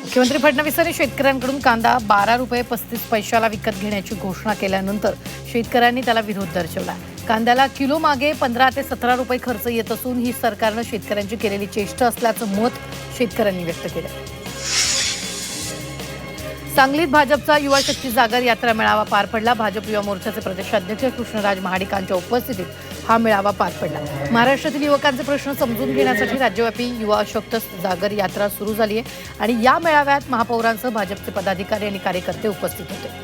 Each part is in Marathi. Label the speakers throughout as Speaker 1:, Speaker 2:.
Speaker 1: मुख्यमंत्री फडणवीसांनी शेतकऱ्यांकडून कांदा 12 रुपये 35 पैशाला विकत घेण्याची घोषणा केल्यानंतर शेतकऱ्यांनी त्याला विरोध दर्शवला। कांद्याला किलो मागे 15 ते 17 रुपये खर्च येत असून ही सरकारनं शेतकऱ्यांची केलेली चेष्टा असल्याचं मत शेतकऱ्यांनी व्यक्त केलं। सांगलीत भाजपचा युवा शक्ती जागर यात्रा मेळावा पार पडला। भाजप युवा मोर्चाचे प्रदेशाध्यक्ष कृष्णराज महाडिकांच्या उपस्थितीत हा मेळावा पार पडला। महाराष्ट्रातील युवकांचे प्रश्न समजून घेण्यासाठी राज्यव्यापी युवा शक्ती जागर यात्रा सुरू झाली आहे आणि या मेळाव्यात महापौरांसह भाजपचे पदाधिकारी आणि कार्यकर्ते उपस्थित होते।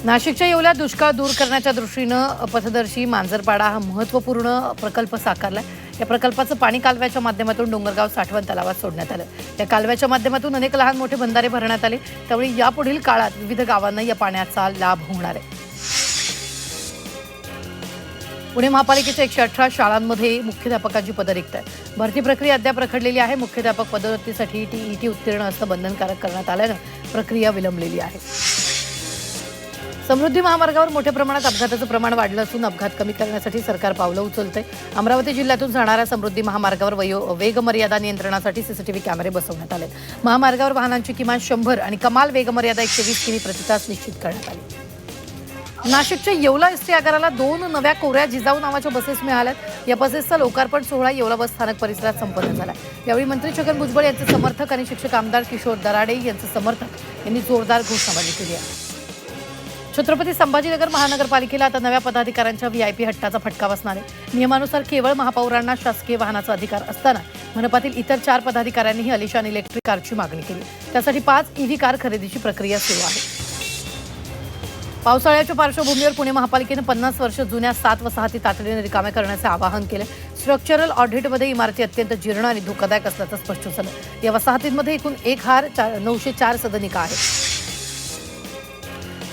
Speaker 1: नाशिकच्या येवल्यात दुष्काळ दूर करण्याच्या दृष्टीनं पथदर्शी मांजरपाडा हा महत्त्वपूर्ण प्रकल्प साकारलाय। या प्रकल्पाचं पाणी कालव्याच्या माध्यमातून डोंगरगाव साठवण तलावात सोडण्यात आलं। या कालव्याच्या माध्यमातून अनेक लहान मोठे बंधारे भरण्यात आले, त्यामुळे यापुढील काळात विविध गावांना या पाण्याचा लाभ होणार आहे। पुणे महापालिकेच्या 118 शाळांमध्ये मुख्याध्यापकांची पदं रिक्त आहेत। भरती प्रक्रिया अद्याप रखडलेली आहे। मुख्याध्यापक पदोन्नतीसाठी टीईटी उत्तीर्ण असणं बंधनकारक करण्यात आल्यानं प्रक्रिया विलंबलेली आहे। समृद्धी महामार्गावर मोठ्या प्रमाणात अपघाताचं प्रमाण वाढलं असून अपघात कमी करण्यासाठी सरकार पावलं उचलतंय। अमरावती जिल्ह्यातून जाणाऱ्या समृद्धी महामार्गावर वेग मर्यादा नियंत्रणासाठी सीसीटीव्ही कॅमेरे बसवण्यात आले। महामार्गावर वाहनांची किमान 100 आणि कमाल वेग मर्यादा 120 किमी प्रति तास निश्चित करण्यात आली। नाशिकच्या येवला एसटी आगाराला 2 नव्या कोऱ्या जिजाऊ नावाच्या बसेस मिळाल्यात। या बसेसचा लोकार्पण सोहळा येवला बस स्थानक परिसरात संपन्न झाला। यावेळी मंत्री छगन भुजबळ यांचे समर्थक आणि शिक्षक आमदार किशोर दराडे यांचे समर्थक यांनी जोरदार घोषणाबाजी केली आहे। छत्रपती संभाजीनगर महानगरपालिकेला आता नव्या पदाधिकाऱ्यांच्या व्हीआयपी हट्टाचा फटका बसणार आहे। नियमानुसार केवळ महापौरांना शासकीय वाहनाचा अधिकार असताना मनपातील इतर 4 पदाधिकाऱ्यांनीही अलिशान इलेक्ट्रिक कारची मागणी केली। त्यासाठी 5 ईव्ही कार खरेदीची प्रक्रिया सुरू आहे। पावसाळ्याच्या पार्श्वभूमीवर पुणे महापालिकेने 50 वर्ष जुन्या 7 वसाहती तातडीने रिकाम्या करण्याचे आवाहन केले। स्ट्रक्चरल ऑडिटमध्ये इमारती अत्यंत जीर्ण आणि धोकादायक असल्याचं स्पष्ट झालं। या वसाहतींमध्ये एकूण 904 सदनिका आहेत।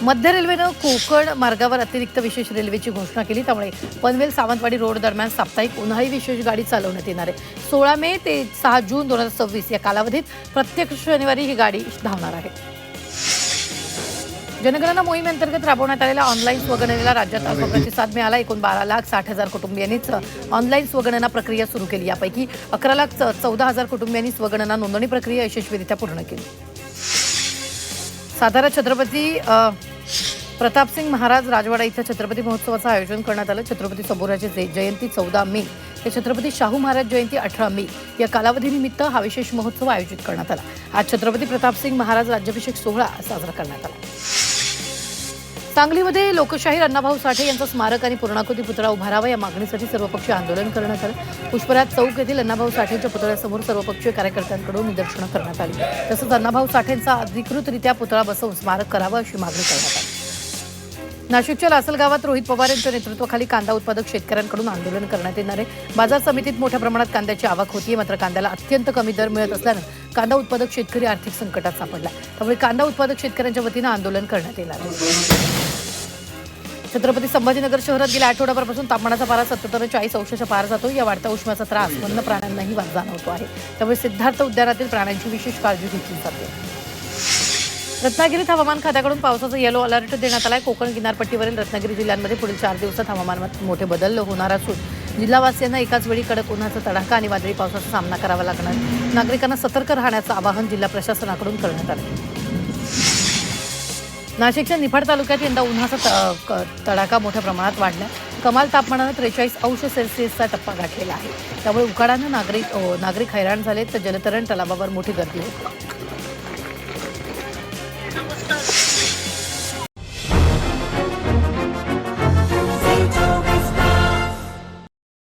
Speaker 1: मध्य रेल्वेनं कोकण मार्गावर अतिरिक्त विशेष रेल्वेची घोषणा केली, त्यामुळे पनवेल सावंतवाडी रोड दरम्यान साप्ताहिक उन्हाळी विशेष गाडी चालवण्यात येणार आहे। 16 मे ते 6 जून 2026 या कालावधीत प्रत्येक शनिवारी ही गाडी धावणार आहे। जनगणना मोहिमेअंतर्गत राबवण्यात आलेल्या ऑनलाईन स्वगणनेला राज्यात अल्प प्रतिसाद मिळाला। एकूण 12,60,000 कुटुंबियांनीच ऑनलाईन स्वगणना प्रक्रिया सुरू केली। यापैकी 11,14,000 कुटुंबियांनी स्वगणना नोंदणी प्रक्रिया यशस्वीरित्या पूर्ण केली। सातारा छत्रपती प्रतापसिंग महाराज राजवाडा इथं छत्रपती महोत्सवाचं आयोजन करण्यात आलं। छत्रपती संभाजीराजे जयंती 14 मे ते छत्रपती शाहू महाराज जयंती 18 मे या कालावधीनिमित्त हा विशेष महोत्सव आयोजित करण्यात आला। आज छत्रपती प्रतापसिंग महाराज राज्याभिषेक सोहळा साजरा करण्यात आला। सांगलीमध्ये लोकशाहीर अण्णाभाऊ साठे यांचा स्मारक आणि पूर्णाकृती पुतळा उभारावा या मागणीसाठी सर्वपक्षीय आंदोलन करण्यात आलं। पुष्पराज चौक येथील अण्णाभाऊ साठेंच्या पुतळ्यासमोर सर्वपक्षीय कार्यकर्त्यांकडून निदर्शनं करण्यात आली। तसंच अण्णाभाऊ साठेंचा अधिकृतरित्या पुतळा बसवून स्मारक करावं अशी मागणी करण्यात आली। नाशिकच्या लासलगावात रोहित पवार यांच्या नेतृत्वाखाली कांदा उत्पादक शेतकऱ्यांकडून आंदोलन करण्यात येणार आहे। बाजार समितीत मोठ्या प्रमाणात कांद्याची आवक होतीये, मात्र कांद्याला अत्यंत कमी दर मिळत असल्यानं कांदा उत्पादक शेतकरी आर्थिक संकटात सापडला, त्यामुळे कांदा उत्पादक शेतकऱ्यांच्या वतीनं आंदोलन करण्यात येणार आहे। छत्रपती संभाजीनगर शहरात गेल्या आठवड्याभरापासून तापमानाचा पारा 77 ते 40 अंशाच्या पार जातो। या वाढत्या उष्म्याचा त्रास वन्य प्राण्यांनाही जाणवतो आहे, त्यामुळे सिद्धार्थ उद्यानातील प्राण्यांची विशेष काळजी घेतली जाते। रत्नागिरीत हवामान खात्याकडून पावसाचा येलो अलर्ट देण्यात आलाय। कोकण किनारपट्टीवरील रत्नागिरी जिल्ह्यांमध्ये पुढील 4 दिवसात हवामानात मोठे बदल होणार असून जिल्हावासियांना एकाच वेळी कडक उन्हाचा तडाखा आणि वादळी पावसाचा सामना करावा लागणार। नागरिकांना सतर्क राहण्याचं आवाहन जिल्हा प्रशासनाकडून करण्यात आलं। नाशिकच्या निफाड तालुक्यात यंदा उन्हाचा तडाखा मोठ्या प्रमाणात वाढला। कमाल तापमानानं 43 अंश सेल्सिअसचा टप्पा गाठलेला आहे, त्यामुळे उकाडानं नागरिक हैराण झाले, तर जलतरण तलावावर मोठी गर्दी होती।